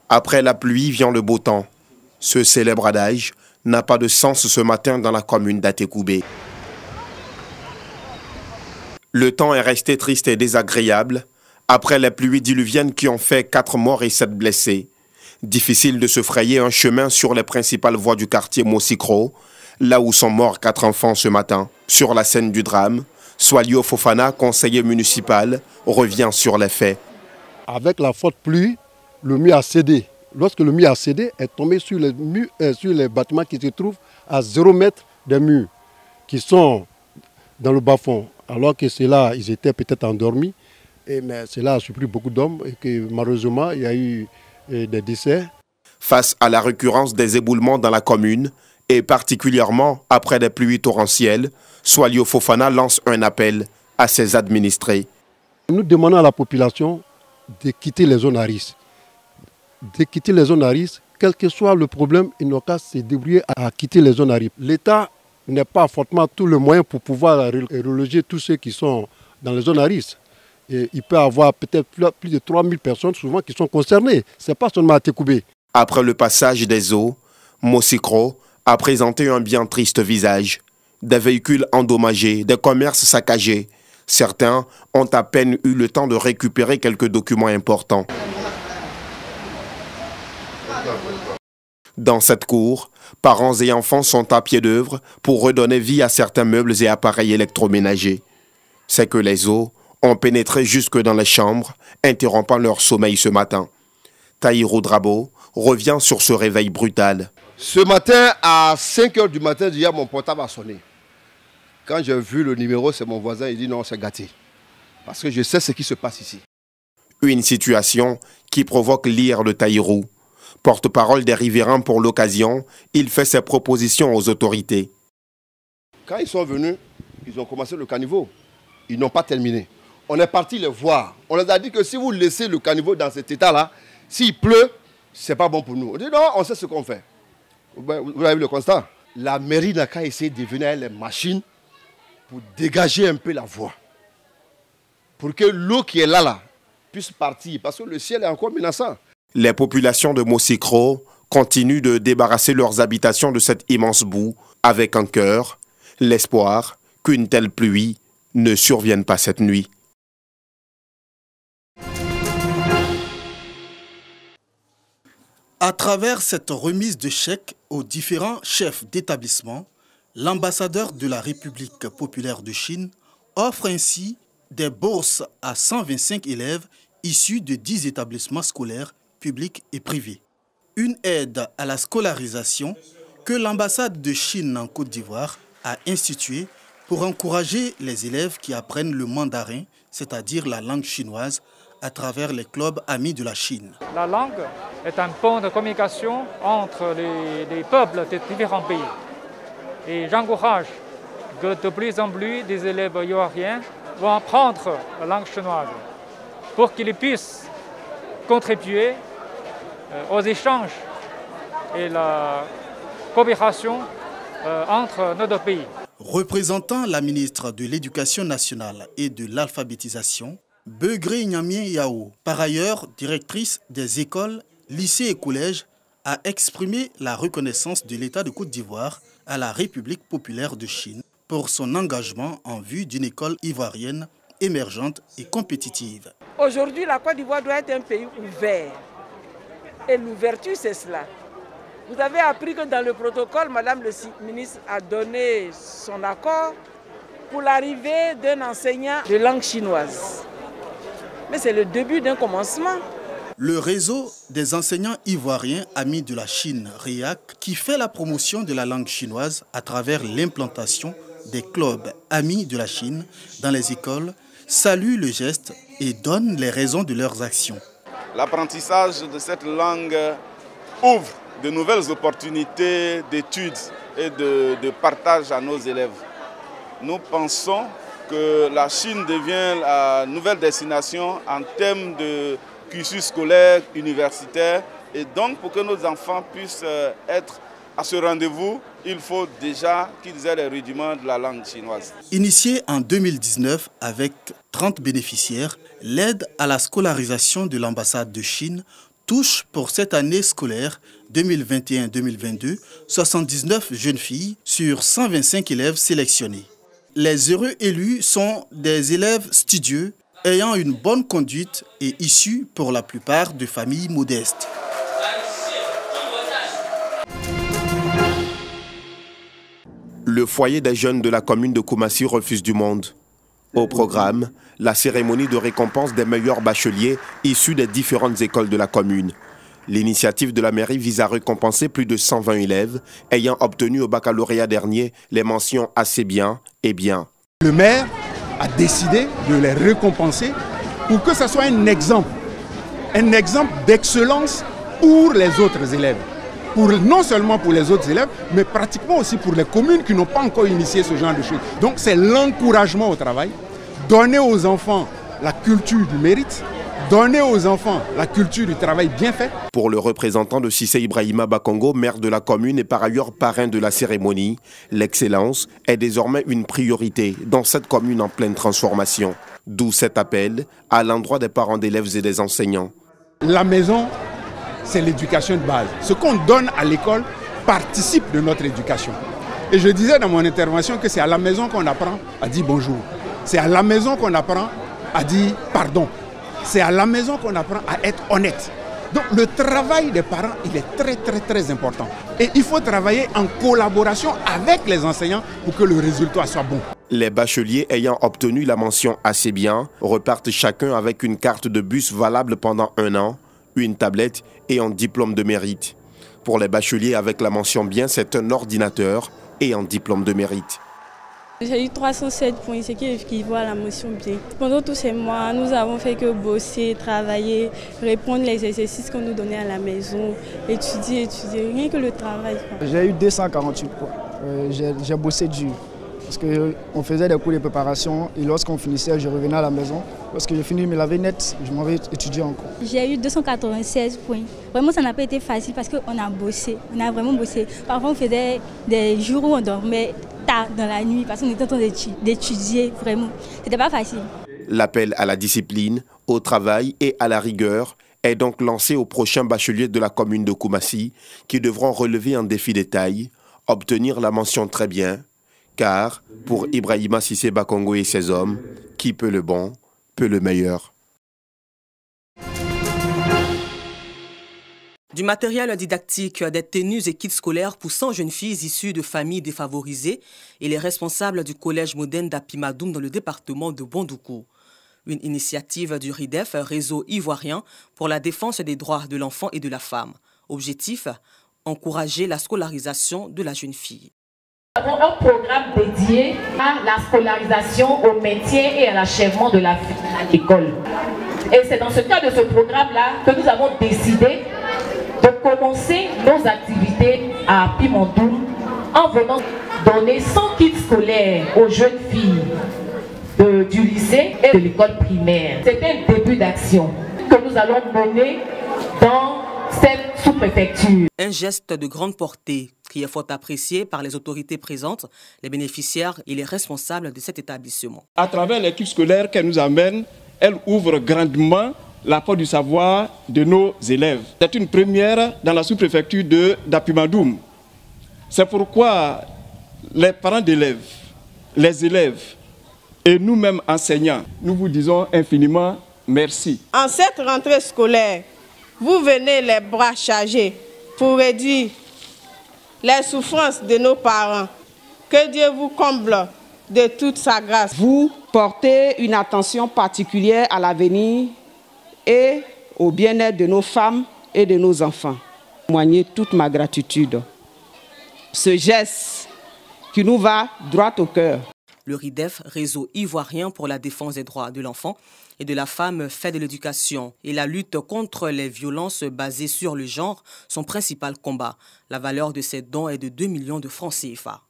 Après la pluie vient le beau temps. Ce célèbre adage n'a pas de sens ce matin dans la commune d'Atekoubé. Le temps est resté triste et désagréable après les pluies diluviennes qui ont fait 4 morts et 7 blessés. Difficile de se frayer un chemin sur les principales voies du quartier Mosikro, là où sont morts 4 enfants ce matin. Sur la scène du drame, Swalio Fofana, conseiller municipal, revient sur les faits. Avec la forte pluie, le mur a cédé. Lorsque le mur a cédé, est tombé sur les bâtiments qui se trouvent à 0 mètre des murs, qui sont dans le bas-fond. Alors que ceux-là, ils étaient peut-être endormis, mais cela a surpris beaucoup d'hommes et que malheureusement, il y a eu des décès. Face à la récurrence des éboulements dans la commune, et particulièrement après des pluies torrentielles, Swalio Fofana lance un appel à ses administrés. Nous demandons à la population de quitter les zones à risque. De quitter les zones à risque, quel que soit le problème, ils n'ont qu'à se débrouiller à quitter les zones à risque. L'État n'a pas fortement tout le moyen pour pouvoir reloger tous ceux qui sont dans les zones à risque. Et il peut y avoir peut-être plus de 3000 personnes souvent qui sont concernées. Ce n'est pas seulement à Atekoubé. Après le passage des eaux, Mosikro a présenté un bien triste visage. Des véhicules endommagés, des commerces saccagés. Certains ont à peine eu le temps de récupérer quelques documents importants. Dans cette cour, parents et enfants sont à pied d'œuvre pour redonner vie à certains meubles et appareils électroménagers. C'est que les eaux ont pénétré jusque dans les chambres, interrompant leur sommeil ce matin. Taïrou Drabo revient sur ce réveil brutal. Ce matin, à 5 h du matin, déjà mon portable a sonné. Quand j'ai vu le numéro, c'est mon voisin, il dit non, c'est gâté. Parce que je sais ce qui se passe ici. Une situation qui provoque l'ire de Taïrou. Porte-parole des riverains pour l'occasion, il fait ses propositions aux autorités. Quand ils sont venus, ils ont commencé le caniveau. Ils n'ont pas terminé. On est parti les voir. On leur a dit que si vous laissez le caniveau dans cet état-là, s'il pleut, ce n'est pas bon pour nous. On dit non, on sait ce qu'on fait. Vous avez vu le constat? La mairie n'a qu'à essayer de venir avec les machines pour dégager un peu la voie. Pour que l'eau qui est là puisse partir. Parce que le ciel est encore menaçant. Les populations de Mosikro continuent de débarrasser leurs habitations de cette immense boue avec un cœur, l'espoir qu'une telle pluie ne survienne pas cette nuit. À travers cette remise de chèques aux différents chefs d'établissement, l'ambassadeur de la République populaire de Chine offre ainsi des bourses à 125 élèves issus de 10 établissements scolaires publics et privés. Une aide à la scolarisation que l'ambassade de Chine en Côte d'Ivoire a instituée pour encourager les élèves qui apprennent le mandarin, c'est-à-dire la langue chinoise, à travers les clubs amis de la Chine. La langue est un pont de communication entre les peuples de différents pays. Et j'encourage que de plus en plus des élèves ivoiriens vont apprendre la langue chinoise pour qu'ils puissent contribuer aux échanges et la coopération entre nos deux pays. Représentant la ministre de l'Éducation nationale et de l'alphabétisation, Begré Nyamien Yao, par ailleurs directrice des écoles, lycées et collèges, a exprimé la reconnaissance de l'État de Côte d'Ivoire à la République populaire de Chine pour son engagement en vue d'une école ivoirienne émergente et compétitive. Aujourd'hui, la Côte d'Ivoire doit être un pays ouvert. Et l'ouverture, c'est cela. Vous avez appris que dans le protocole, Madame le ministre a donné son accord pour l'arrivée d'un enseignant de langue chinoise. Mais c'est le début d'un commencement. Le réseau des enseignants ivoiriens amis de la Chine, REAC, qui fait la promotion de la langue chinoise à travers l'implantation des clubs amis de la Chine dans les écoles, salue le geste et donne les raisons de leurs actions. L'apprentissage de cette langue ouvre de nouvelles opportunités d'études et de partage à nos élèves. Nous pensons que la Chine devient la nouvelle destination en termes de cursus scolaire, universitaire. Et donc, pour que nos enfants puissent être à ce rendez-vous, il faut déjà qu'ils aient les rudiments de la langue chinoise. Initiée en 2019 avec 30 bénéficiaires, l'aide à la scolarisation de l'ambassade de Chine touche pour cette année scolaire 2021-2022 79 jeunes filles sur 125 élèves sélectionnés. Les heureux élus sont des élèves studieux, ayant une bonne conduite et issus pour la plupart de familles modestes. Le foyer des jeunes de la commune de Koumassi refuse du monde. Au programme, la cérémonie de récompense des meilleurs bacheliers issus des différentes écoles de la commune. L'initiative de la mairie vise à récompenser plus de 120 élèves ayant obtenu au baccalauréat dernier les mentions assez bien et bien. Le maire a décidé de les récompenser pour que ce soit un exemple d'excellence pour les autres élèves. Non seulement pour les autres élèves, mais pratiquement aussi pour les communes qui n'ont pas encore initié ce genre de choses. Donc c'est l'encouragement au travail, donner aux enfants la culture du mérite, donner aux enfants la culture du travail bien fait. Pour le représentant de Cissé Ibrahima Bakongo, maire de la commune et par ailleurs parrain de la cérémonie, l'excellence est désormais une priorité dans cette commune en pleine transformation. D'où cet appel à l'endroit des parents d'élèves et des enseignants. La maison, c'est l'éducation de base. Ce qu'on donne à l'école participe de notre éducation. Et je disais dans mon intervention que c'est à la maison qu'on apprend à dire bonjour. C'est à la maison qu'on apprend à dire pardon. C'est à la maison qu'on apprend à être honnête. Donc le travail des parents, il est très important. Et il faut travailler en collaboration avec les enseignants pour que le résultat soit bon. Les bacheliers ayant obtenu la mention assez bien repartent chacun avec une carte de bus valable pendant 1 an, une tablette et un diplôme de mérite. Pour les bacheliers avec la mention bien, c'est un ordinateur et un diplôme de mérite. J'ai eu 307 points, ce qui équivaut à la mention bien. Pendant tous ces mois, nous avons fait que bosser, travailler, répondre les exercices qu'on nous donnait à la maison, étudier, rien que le travail. J'ai eu 248 points. J'ai bossé dur. Parce qu'on faisait des cours de préparation et lorsqu'on finissait, je revenais à la maison. Lorsque j'ai fini de me laver net, je m'en vais étudier encore. J'ai eu 296 points. Vraiment, ça n'a pas été facile parce qu'on a bossé. On a vraiment bossé. Parfois, on faisait des jours où on dormait tard dans la nuit parce qu'on était en train d'étudier. Vraiment, c'était pas facile. L'appel à la discipline, au travail et à la rigueur est donc lancé aux prochains bacheliers de la commune de Koumassi qui devront relever un défi de taille, obtenir la mention très bien. Car, pour Ibrahima Cissé Bakongo et ses hommes, qui peut le bon, peut le meilleur. Du matériel didactique, des tenues et kits scolaires pour 100 jeunes filles issues de familles défavorisées et les responsables du collège moderne d'Apimadoum dans le département de Bondoukou. Une initiative du RIDEF, Réseau Ivoirien pour la défense des droits de l'enfant et de la femme. Objectif, encourager la scolarisation de la jeune fille. Nous avons un programme dédié à la scolarisation, au maintien et à l'achèvement de la vie à l'école. Et c'est dans ce cadre de ce programme-là que nous avons décidé de commencer nos activités à Apimadoum en venant donner 100 kits scolaires aux jeunes filles du lycée et de l'école primaire. C'est un début d'action que nous allons mener dans cette sous-préfecture. Un geste de grande portée qui est fort apprécié par les autorités présentes, les bénéficiaires et les responsables de cet établissement. À travers les kits scolaires qu'elle nous amène, elle ouvre grandement la porte du savoir de nos élèves. C'est une première dans la sous-préfecture d'Apimadoum. C'est pourquoi les parents d'élèves, les élèves et nous-mêmes enseignants, nous vous disons infiniment merci. En cette rentrée scolaire, vous venez les bras chargés pour réduire les souffrances de nos parents. Que Dieu vous comble de toute sa grâce. Vous portez une attention particulière à l'avenir et au bien-être de nos femmes et de nos enfants. Témoignez toute ma gratitude. Ce geste qui nous va droit au cœur. Le RIDEF, Réseau Ivoirien pour la défense des droits de l'enfant et de la femme, fait de l'éducation et la lutte contre les violences basées sur le genre son principal combat. La valeur de ces dons est de 2 millions de francs CFA.